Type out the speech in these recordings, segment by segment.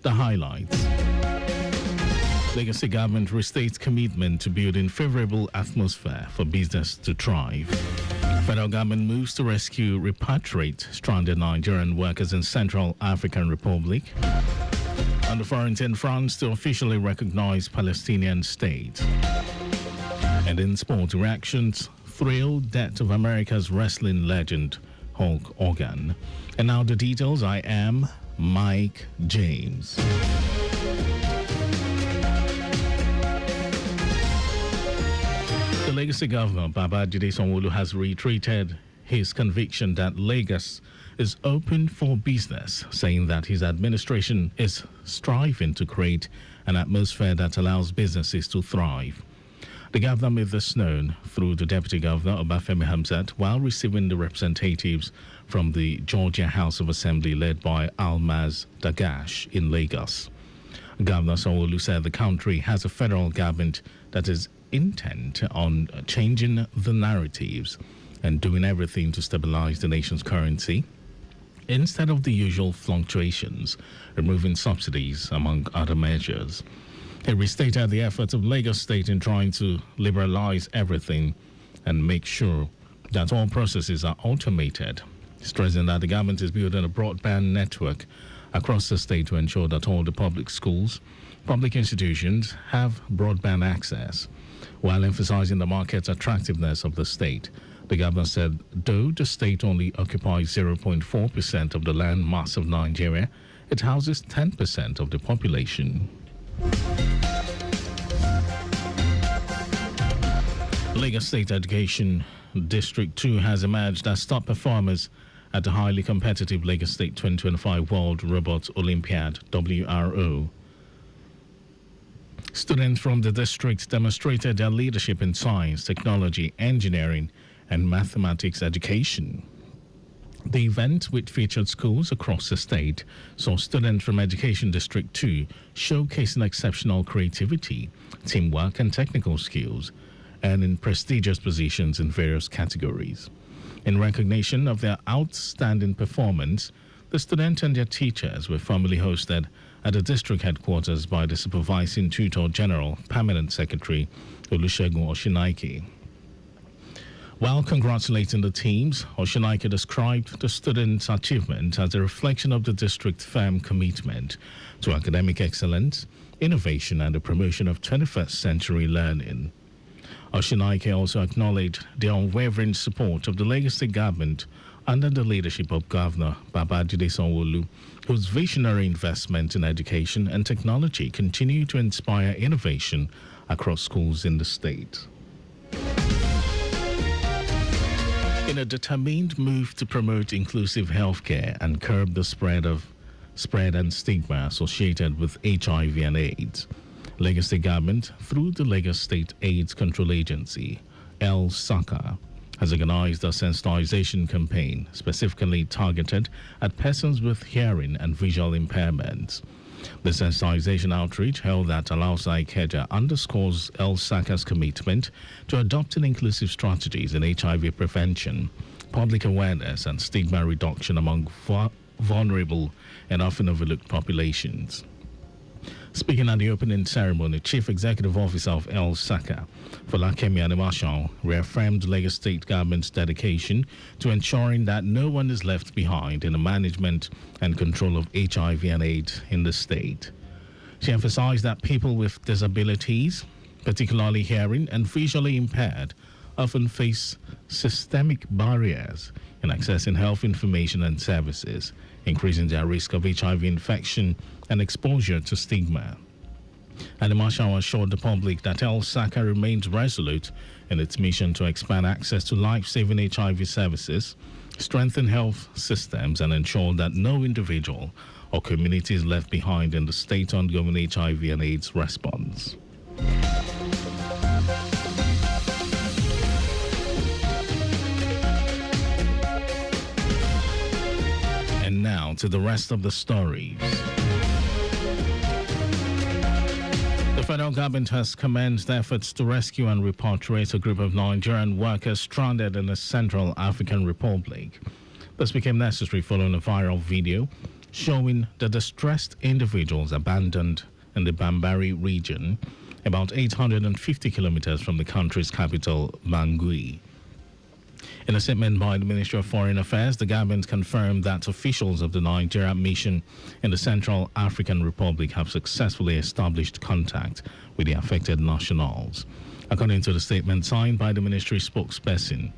the highlights. Lagos State government restates commitment to building favorable atmosphere for business to thrive. Federal government moves to rescue, repatriate stranded Nigerian workers in Central African Republic. And the foreign in France to officially recognize Palestinian state. And in sport reactions, thrill death of America's wrestling legend Hulk Hogan. And now the details. I am Mike James. The Lagos State Governor Babajide Sanwo-Olu has reiterated his conviction that Lagos is open for business, saying that his administration is striving to create an atmosphere that allows businesses to thrive. The governor made this known through the Deputy Governor Obafemi Hamzat while receiving the representatives from the Georgia House of Assembly led by Almaz Dagash in Lagos. Governor Sanwo-Olu said the country has a federal government that is intent on changing the narratives and doing everything to stabilize the nation's currency instead of the usual fluctuations, removing subsidies, among other measures. He restated the efforts of Lagos State in trying to liberalize everything and make sure that all processes are automated, stressing that the government is building a broadband network across the state to ensure that all the public schools, public institutions have broadband access, while emphasizing the market's attractiveness of the state. The governor said, though the state only occupies 0.4% of the land mass of Nigeria, it houses 10% of the population. Lagos State Education District 2 has emerged as top performers at the highly competitive Lagos State 2025 World Robots Olympiad, WRO. Students from the district demonstrated their leadership in science, technology, engineering, and mathematics education. The event, which featured schools across the state, saw students from Education District 2 showcasing exceptional creativity, teamwork, and technical skills, and in prestigious positions in various categories. In recognition of their outstanding performance, the students and their teachers were formally hosted at the district headquarters by the Supervising Tutor General, Permanent Secretary Olusegun Oshinaike. While congratulating the teams, Oshinaike described the students' achievement as a reflection of the district's firm commitment to academic excellence, innovation, and the promotion of 21st century learning. Oshinaike also acknowledged the unwavering support of the Lagos State government under the leadership of Governor Babajide Sanwo-Olu, whose visionary investment in education and technology continue to inspire innovation across schools in the state. In a determined move to promote inclusive healthcare and curb the spread and stigma associated with HIV and AIDS, Lagos State government, through the Lagos State AIDS Control Agency, LSACA, has organized a sensitization campaign specifically targeted at persons with hearing and visual impairments. The sensitization outreach held at Alausai Ikeja underscores LSACA's commitment to adopting inclusive strategies in HIV prevention, public awareness, and stigma reduction among vulnerable and often overlooked populations. Speaking at the opening ceremony, Chief Executive Officer of LSACA, Folakemi Animashaw, reaffirmed Lagos State government's dedication to ensuring that no one is left behind in the management and control of HIV and AIDS in the state. She emphasized that people with disabilities, particularly hearing and visually impaired, often face systemic barriers in accessing health information and services, increasing their risk of HIV infection and exposure to stigma. Animashaw assured the public that LSACA remains resolute in its mission to expand access to life-saving HIV services, strengthen health systems, and ensure that no individual or community is left behind in the state's ongoing HIV and AIDS response. And now to the rest of the stories. The federal government has commenced efforts to rescue and repatriate a group of Nigerian workers stranded in the Central African Republic. This became necessary following a viral video showing the distressed individuals abandoned in the Bambari region, about 850 kilometers from the country's capital, Bangui. In a statement by the Ministry of Foreign Affairs, the government confirmed that officials of the Nigeria mission in the Central African Republic have successfully established contact with the affected nationals. According to the statement signed by the ministry spokesperson,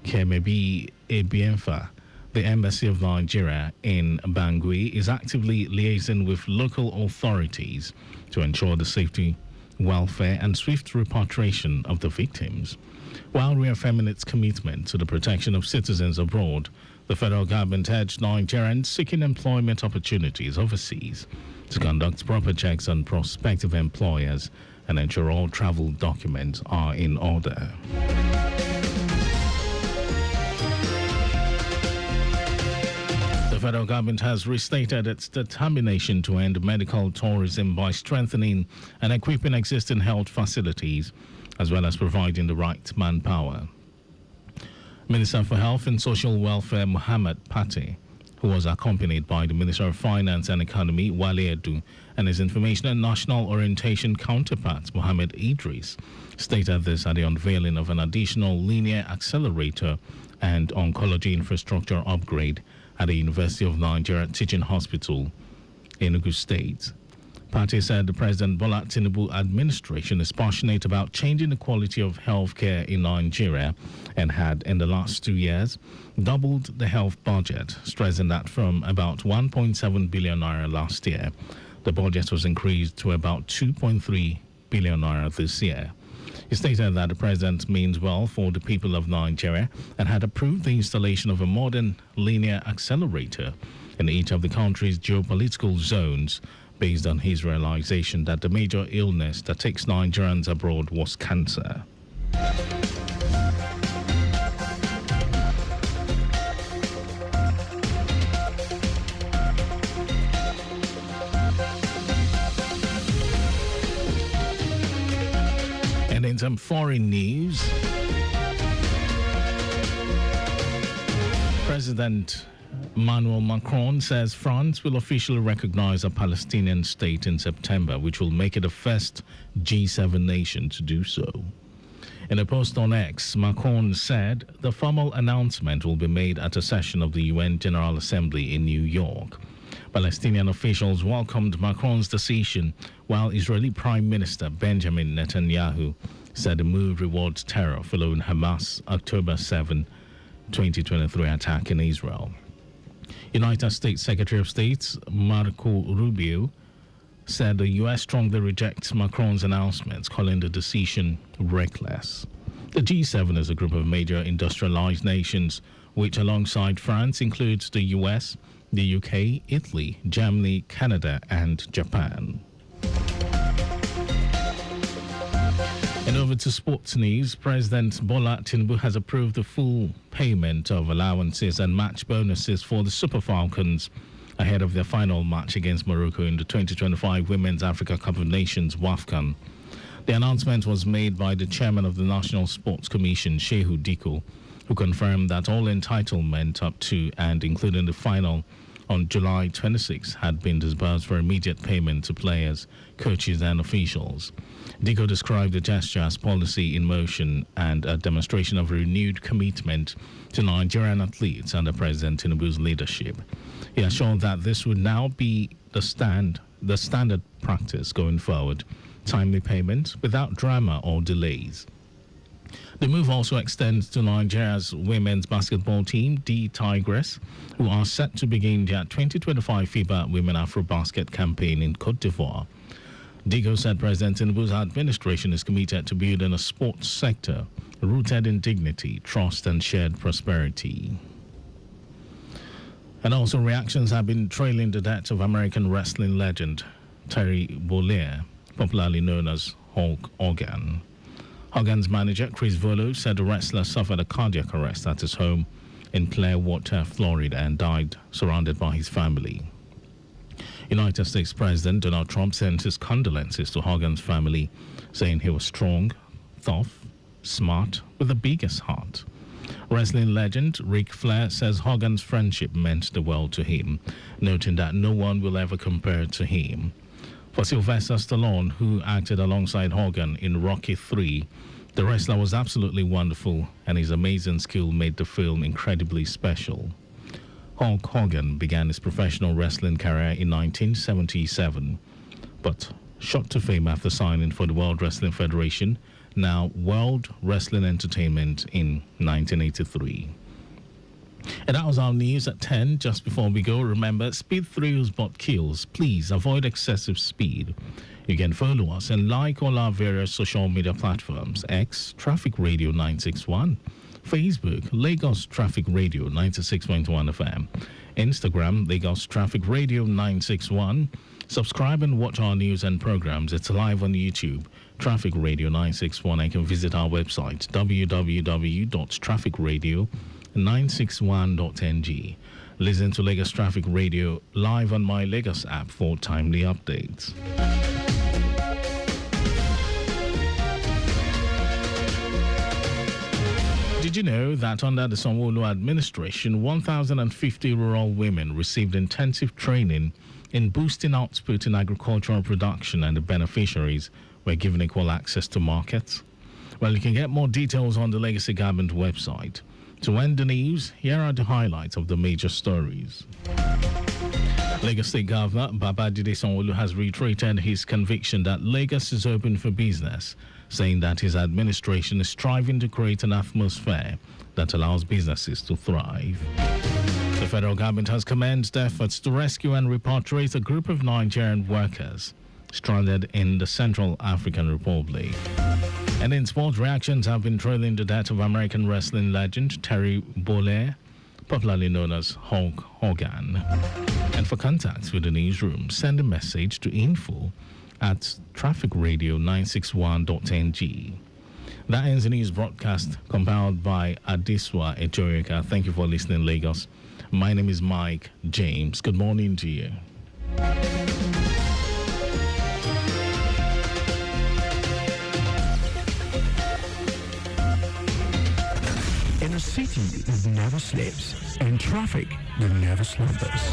Kemebi Ebienfa, the Embassy of Nigeria in Bangui is actively liaising with local authorities to ensure the safety, welfare, and swift repatriation of the victims. While reaffirming its commitment to the protection of citizens abroad, the federal government urged Nigerians seeking employment opportunities overseas to conduct proper checks on prospective employers and ensure all travel documents are in order. The federal government has restated its determination to end medical tourism by strengthening and equipping existing health facilities, as well as providing the right manpower. Minister for Health and Social Welfare Mohammed Pate, who was accompanied by the Minister of Finance and Economy Wale Edu and his Information and National Orientation counterpart Mohammed Idris, stated this at the unveiling of an additional linear accelerator and oncology infrastructure upgrade at the University of Nigeria Teaching Hospital in Enugu State. Pate said the President Bola Tinubu administration is passionate about changing the quality of healthcare in Nigeria and had, in the last 2 years, doubled the health budget, stressing that from about 1.7 billion naira last year, the budget was increased to about 2.3 billion naira this year. He stated that the president means well for the people of Nigeria and had approved the installation of a modern linear accelerator in each of the country's geopolitical zones, based on his realization that the major illness that takes Nigerians abroad was cancer. And in some foreign news, President Emmanuel Macron says France will officially recognize a Palestinian state in September, which will make it the first G7 nation to do so. In a post on X, Macron said the formal announcement will be made at a session of the UN General Assembly in New York. Palestinian officials welcomed Macron's decision, while Israeli Prime Minister Benjamin Netanyahu said the move rewards terror following Hamas' October 7, 2023 attack in Israel. United States Secretary of State Marco Rubio said the U.S. strongly rejects Macron's announcements, calling the decision reckless. The G7 is a group of major industrialized nations, which alongside France includes the U.S., the UK, Italy, Germany, Canada, and Japan. And over to sports news, President Bola Tinubu has approved the full payment of allowances and match bonuses for the Super Falcons ahead of their final match against Morocco in the 2025 Women's Africa Cup of Nations WAFCON. The announcement was made by the chairman of the National Sports Commission, Shehu Diko, who confirmed that all entitlement up to and including the final on July 26 had been disbursed for immediate payment to players, coaches, and officials. Diko described the gesture as policy in motion and a demonstration of renewed commitment to Nigerian athletes under President Tinubu's leadership. He assured that this would now be the standard practice going forward, timely payment without drama or delays. The move also extends to Nigeria's women's basketball team, the Tigress, who are set to begin their 2025 FIBA Women Afro-Basket campaign in Côte d'Ivoire. Diko said President Tinubu's administration is committed to building a sports sector rooted in dignity, trust, and shared prosperity. And also, reactions have been trailing the death of American wrestling legend Terry Bollea, popularly known as Hulk Hogan. Hogan's manager, Chris Volo, said the wrestler suffered a cardiac arrest at his home in Clearwater, Florida, and died surrounded by his family. United States President Donald Trump sent his condolences to Hogan's family, saying he was strong, tough, smart, with the biggest heart. Wrestling legend Ric Flair says Hogan's friendship meant the world to him, noting that no one will ever compare to him. For Sylvester Stallone, who acted alongside Hogan in Rocky III, the wrestler was absolutely wonderful, and his amazing skill made the film incredibly special. Hulk Hogan began his professional wrestling career in 1977, but shot to fame after signing for the World Wrestling Federation, now World Wrestling Entertainment, in 1983. And that was our news at 10. Just before we go, remember, speed thrills but kills. Please avoid excessive speed. You can follow us and like all our various social media platforms: X, Traffic Radio 961, Facebook, Lagos Traffic Radio 96.1 FM, Instagram, Lagos Traffic Radio 961. Subscribe and watch our news and programs. It's live on YouTube, Traffic Radio 961. And you can visit our website, www.trafficradio961.ng. Listen to Lagos Traffic Radio live on My Lagos app for timely updates. Did you know that under the Sanwo-Olu administration, 1,050 rural women received intensive training in boosting output in agricultural production, and the beneficiaries were given equal access to markets? Well, you can get more details on the Legacy Government website. To end the news, here are the highlights of the major stories. Lagos State Governor Babajide Sanwo-Olu has reiterated his conviction that Lagos is open for business, saying that his administration is striving to create an atmosphere that allows businesses to thrive. The federal government has commenced efforts to rescue and repatriate a group of Nigerian workers stranded in the Central African Republic. And in sports, reactions have been trailing the death of American wrestling legend Terry Bollea, popularly known as Hulk Hogan. And for contacts with the newsroom, send a message to info@trafficradio961.ng. That ends the news broadcast compiled by Adiswa Ejoyeka. Thank you for listening, Lagos. My name is Mike James. Good morning to you. In a city that never sleeps, and traffic that never slumbers.